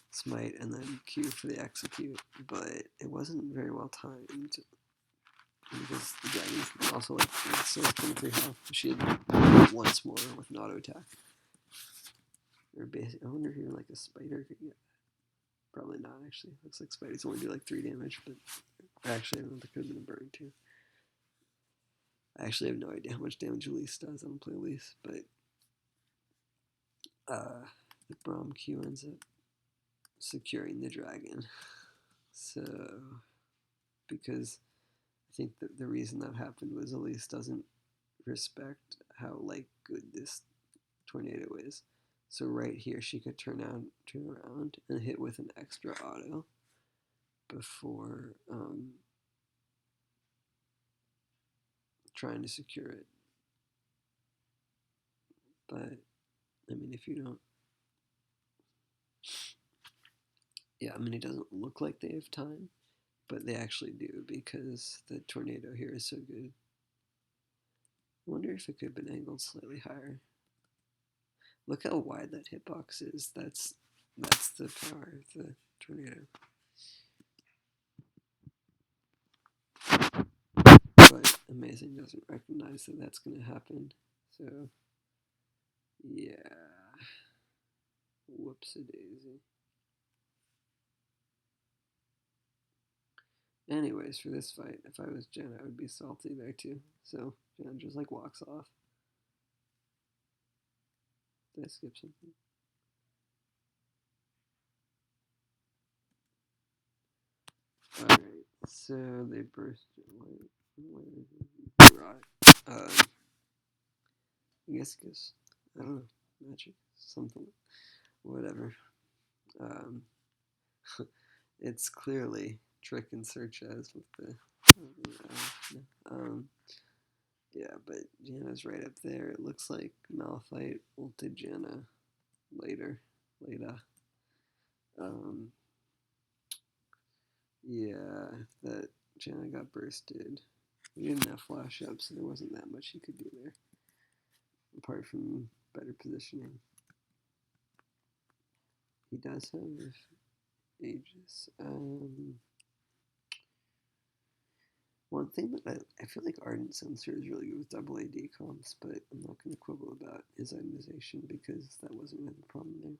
smite and then Q for the execute, but it wasn't very well timed because the dragon also like still 23 health. She had once more with an auto attack. Or I wonder if even like a spider could get. Probably not actually. Looks like spiders only do like 3 damage, but actually I don't know, there could have been a burn too. I actually have no idea how much damage Elise does. I don't play Elise, but the Braum Q ends up securing the dragon. So, because I think that the reason that happened was Elise doesn't respect how like good this tornado is. So right here she could turn around and hit with an extra auto before trying to secure it. But I mean, if you don't, yeah, I mean, it doesn't look like they have time, but they actually do because the tornado here is so good. I wonder if it could have been angled slightly higher. Look how wide that hitbox is. That's the power of the tornado. But Amazing doesn't recognize that that's going to happen. So, yeah. Whoops-a-daisy. Anyways, for this fight, if I was Jen, I would be salty there too. So Jen just like walks off. Did I skip something? Alright, so they burst. Right. I guess, I don't know, magic, something, whatever. Um, it's clearly Trick and Search as with the. Yeah, but Janna's right up there. It looks like Malphite ulted Janna later. Um, yeah, that Janna got bursted. He didn't have flash up, so there wasn't that much he could do there, apart from better positioning. He does have Aegis. One thing that I feel like Ardent Sensor is really good with double AD comps, but I'm not going to quibble about his itemization because that wasn't really the problem there.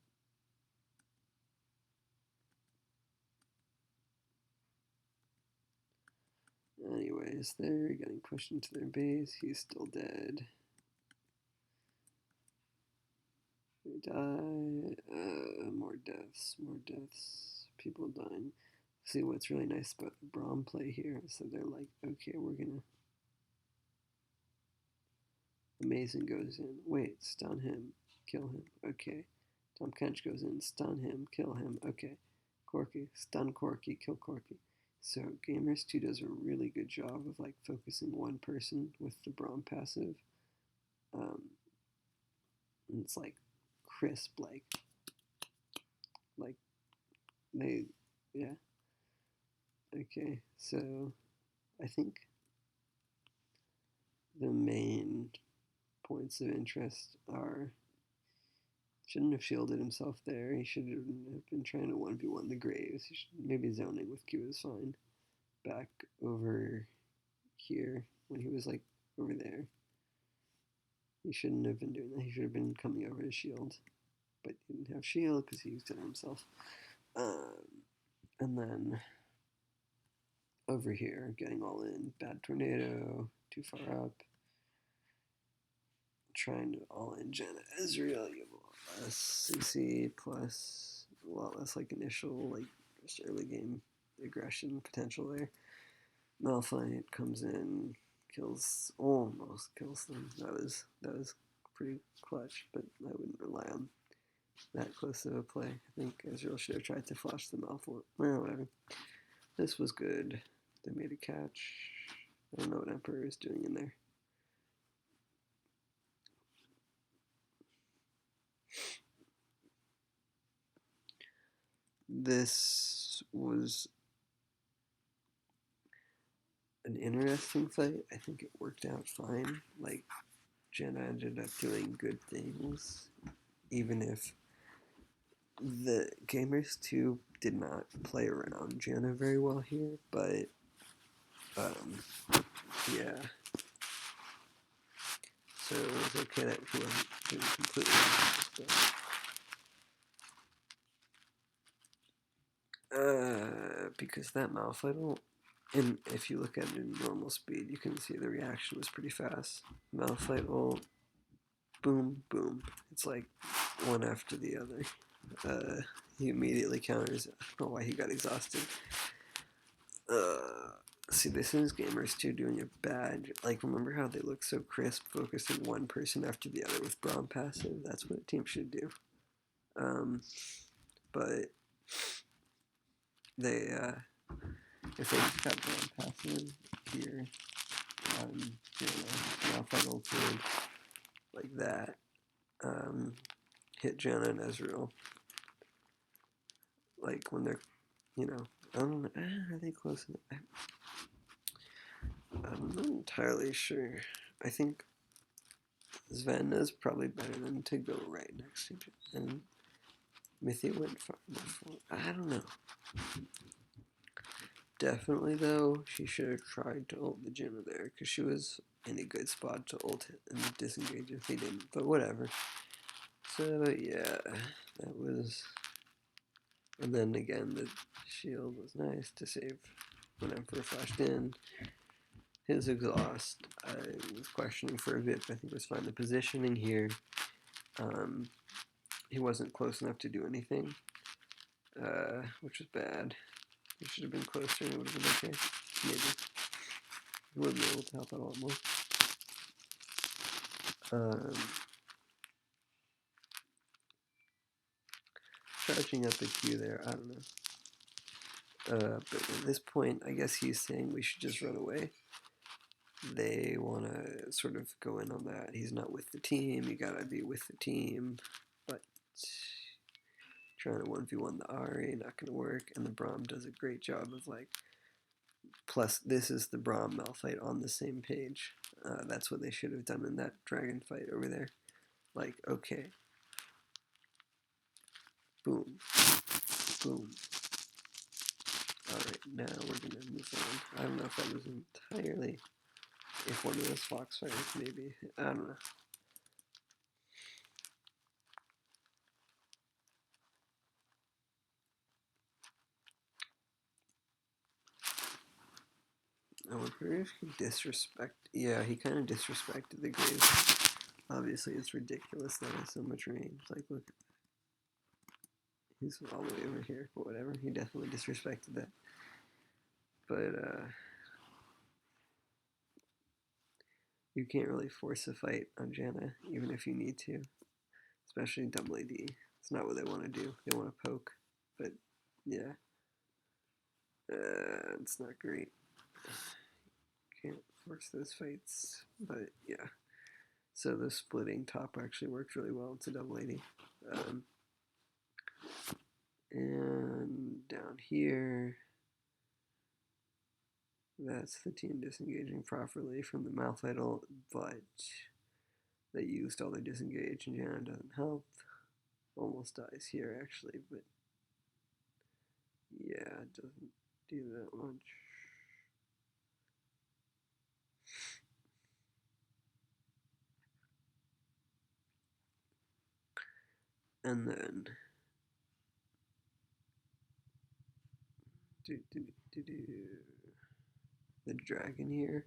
Anyways, they're getting pushed into their base. He's still dead. They die. More deaths. People dying. See, what's really nice about the Braum play here is that they're like, okay, we're gonna. Amazing goes in. Wait, stun him. Kill him. Okay. Tom Kench goes in. Stun him. Kill him. Okay. Corky. Stun Corky. Kill Corky. So Gamers 2 does a really good job of like focusing one person with the Braum passive. And it's like crisp, like they, yeah. Okay, so I think the main points of interest are shouldn't have shielded himself there. He should have been trying to 1v1 the Graves. He should, maybe zoning with Q is fine. Back over here when he was like over there. He shouldn't have been doing that. He should have been coming over to shield. But he didn't have shield because he used it himself. And then over here, getting all in. Bad tornado, too far up. Trying to all in Janna Ezreal. You have a lot less CC plus a lot less like initial, like just early game aggression potential there. Malphite comes in, almost kills them. That was pretty clutch, but I wouldn't rely on that close of a play. I think Ezreal should have tried to flash the Malphite. Well, whatever. This was good. They made a catch. I don't know what Emperor is doing in there. This was an interesting fight. I think it worked out fine. Like, Janna ended up doing good things, even if the Gamers 2 did not play around Janna very well here, but yeah. So it was okay that he wasn't doing completely because that Malphite ult, and if you look at it in normal speed, you can see the reaction was pretty fast. Malphite ult, boom, boom. It's like one after the other. He immediately counters. I don't know why he got exhausted. See, this is Gamers 2 doing a bad. Like, remember how they look so crisp, focusing one person after the other with Braum passive? That's what a team should do. But they, if they just got Braum passive here, Malphite ulted like that, hit Janna and Ezreal. Like, when they're, I don't know, are they close enough? I'm not entirely sure. I think Sven is probably better than to go right next to him. And Mithy went far before. I don't know. Definitely, though, she should have tried to ult the Janna there, because she was in a good spot to ult it and disengage if he didn't. But whatever. So, yeah, that was... And then again, the shield was nice to save when Emperor flashed in. His exhaust, I was questioning for a bit, but I think it was fine. The positioning here, he wasn't close enough to do anything, which was bad. He should have been closer and it would have been okay. Maybe. He would be able to help out a lot more. Charging up the Q there, I don't know. But at this point, I guess he's saying we should just run away. they want to sort of go in on that. He's not with the team. You gotta be with the team. But trying to 1v1 the Ari, not gonna work. And the Braum does a great job of like. Plus, this is the Braum Malphite on the same page. That's what they should have done in that dragon fight over there. Like, okay. Boom. Boom. Alright, now we're gonna move on. I don't know if that was entirely... If one of those fox fighters, maybe. I don't know. I wonder if he disrespect... Yeah, he kind of disrespected the Graves. Obviously, it's ridiculous that has so much range. Like, look. He's all the way over here, but whatever. He definitely disrespected that. But, you can't really force a fight on Janna, even if you need to. Especially double AD. It's not what they want to do. They want to poke. But, yeah. It's not great. Can't force those fights. But, yeah. So the splitting top actually worked really well. It's a double AD. And down here, that's the team disengaging properly from the Malphite ult, but they used all their disengage and Janna doesn't help. Almost dies here actually, but yeah, it doesn't do that much. And then the dragon here.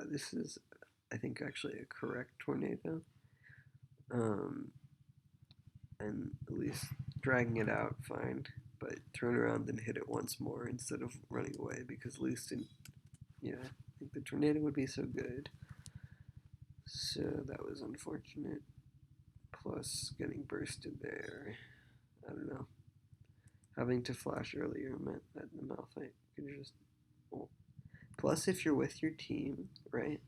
This is, I think, actually a correct tornado. And at least dragging it out, fine. But turn around and hit it once more instead of running away, because Lewiston, yeah, I think the tornado would be so good. So that was unfortunate. Plus getting bursted there. I don't know. Having to flash earlier meant that the Malphite could just... Well, plus if you're with your team, right?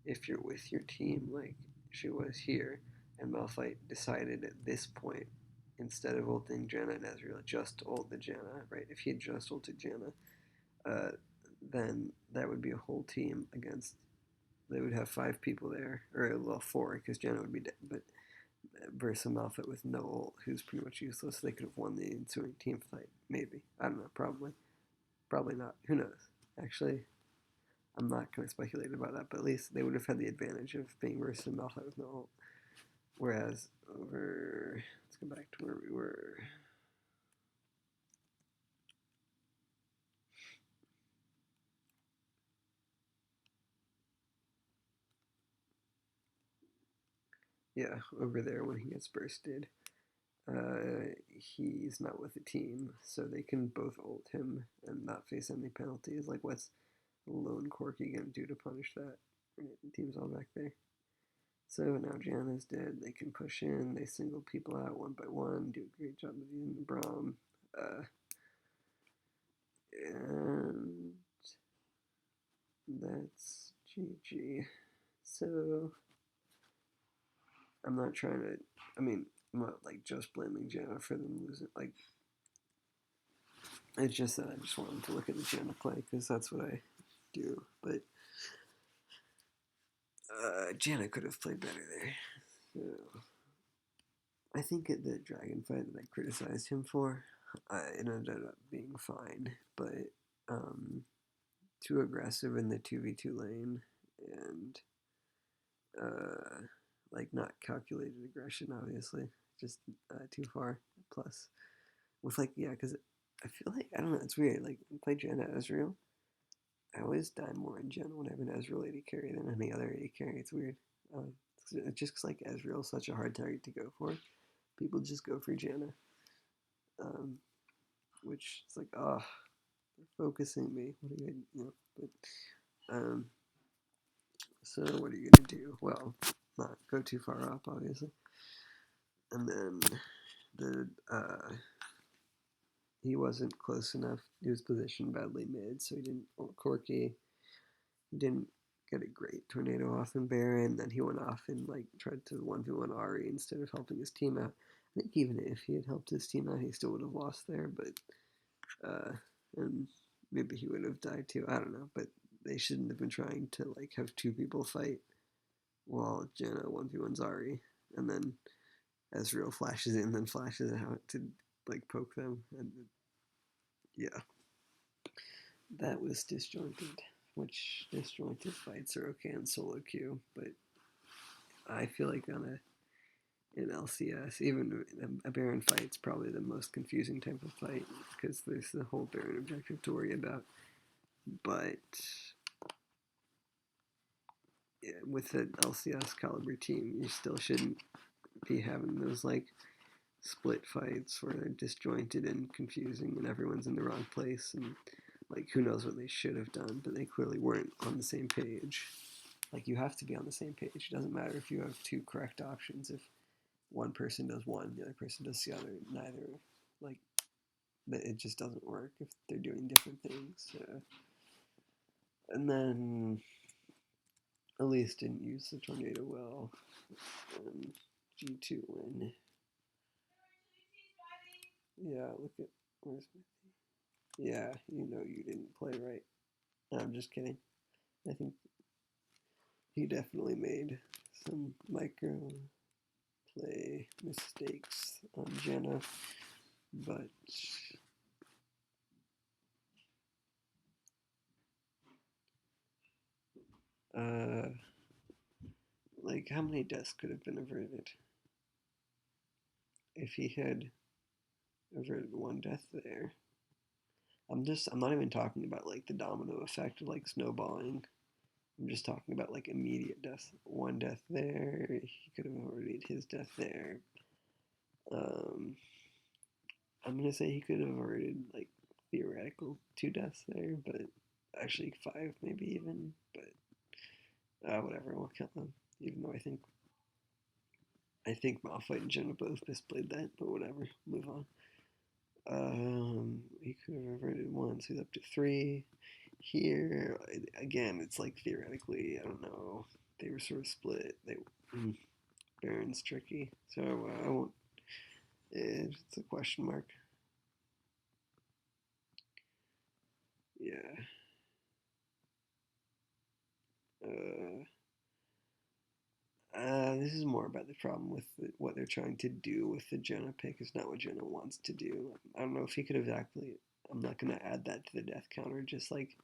If you're with your team like she was here, and Malphite decided at this point, instead of ulting Janna and Ezreal, just ult the Janna, right? If he had just ulted Janna, then that would be a whole team against... They would have 5 people there, or well, 4, because Janna would be dead, but versus a Malphite with no ult, who's pretty much useless. They could have won the ensuing team fight, maybe. I don't know, probably. Probably not. Who knows? Actually, I'm not going to speculate about that, but at least they would have had the advantage of being versus a Malphite with no ult. Whereas over... Let's go back to where we were. Yeah, over there when he gets bursted. He's not with the team, so they can both ult him and not face any penalties. Like, what's lone Corky gonna do to punish that? The team's all back there. So now Janna's dead. They can push in. They single people out one by one. Do a great job of using the Braum. And that's GG. So I'm not trying to... I mean, I'm not like just blaming Janna for them losing. Like, it's just that I just wanted to look at the Janna play because that's what I do. But Janna could have played better there. So I think at the dragon fight that I criticized him for, it ended up being fine, but too aggressive in the 2v2 lane and like not calculated aggression, obviously, just too far. Plus, with like, yeah, because I feel like, I don't know, it's weird. Like, play Janna Ezreal, I always die more in Janna when I have an Ezreal AD carry than any other AD carry. It's weird. It's just because like Ezreal is such a hard target to go for. People just go for Janna. Which is like, oh, they're focusing me. What are you, you know, but, so what are you gonna do? Well, not go too far up, obviously. And then the, he wasn't close enough. He was positioned badly mid, so he didn't ult Corky. he didn't get a great tornado off in Baron. Then he went off and like tried to 1v1 Ari instead of helping his team out. I think even if he had helped his team out, he still would have lost there. But and maybe he would have died too. I don't know. But they shouldn't have been trying to like have two people fight while Janna 1v1's Ari, and then Ezreal flashes in, then flashes out to like poke them, and yeah, that was disjointed. Which disjointed fights are okay in solo queue, but I feel like on in LCS, even a Baron fight's probably the most confusing type of fight because there's the whole Baron objective to worry about. But yeah, with an LCS caliber team, you still shouldn't be having those like split fights where they're disjointed and confusing and everyone's in the wrong place and like who knows what they should have done, but they clearly weren't on the same page. Like you have to be on the same page. It doesn't matter if you have two correct options. If one person does one, the other person does the other. Neither, like, it just doesn't work if they're doing different things. And then Elise didn't use the tornado well. G2 win. Yeah, look at where's Mithy? Yeah, you know you didn't play right. No, I'm just kidding. I think he definitely made some micro play mistakes on Janna, but like how many deaths could have been averted if he had averted one death there? I'm not even talking about like the domino effect of like snowballing. I'm just talking about like immediate death. One death there, he could have averted his death there. Um, I'm gonna say he could have averted like theoretical two deaths there, but actually five maybe even. But whatever, we'll count them. Even though I think Malphite and Jenna both misplayed that, but whatever, move on. He could have averted one, so he's up to three. Here, again, it's like theoretically, I don't know. They were sort of split. Baron's tricky, so I won't. It's a question mark. Yeah. This is more about the problem with what they're trying to do with the Jenna pick. Is not what Jenna wants to do. I don't know if he could have exactly. I'm not gonna add that to the death counter. Just like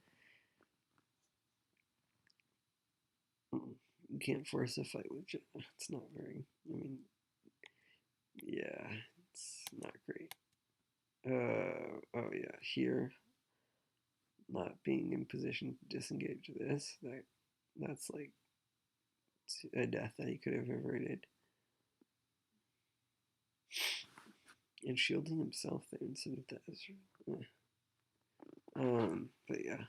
you can't force a fight with Jenna. It's not very. I mean, yeah, it's not great. Oh yeah, here, not being in position to disengage this. That's like a death that he could have averted. And shielding himself there instead of that. But yeah.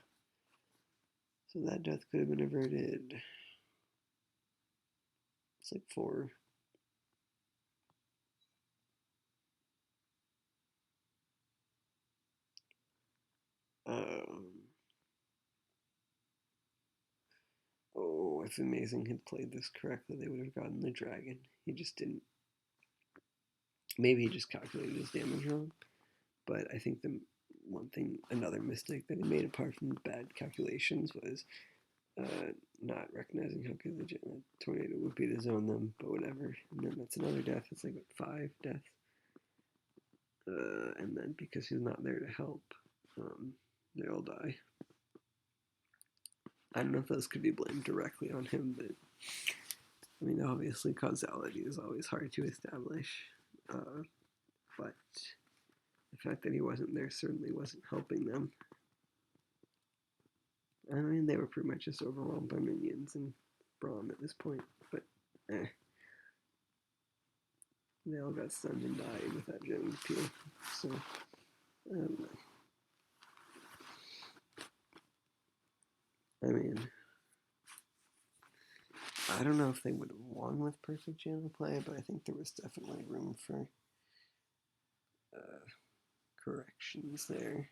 So that death could have been averted. It's like 4. Oh, if Amazing had played this correctly, they would have gotten the dragon. He just didn't. Maybe he just calculated his damage wrong. But I think another mistake that he made apart from bad calculations was not recognizing how good the tornado would be to zone them, but whatever. And then that's another death. It's like 5 deaths. And then because he's not there to help, they all die. I don't know if those could be blamed directly on him, but I mean, obviously, causality is always hard to establish. But the fact that he wasn't there certainly wasn't helping them. I mean, they were pretty much just overwhelmed by minions and Braum at this point, but they all got stunned and died without getting the peel. So, I don't know. I mean, I don't know if they would have won with perfect Janna play, but I think there was definitely room for corrections there.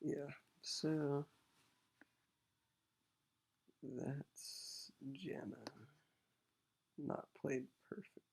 Yeah, so That's Janna. Not played perfectly.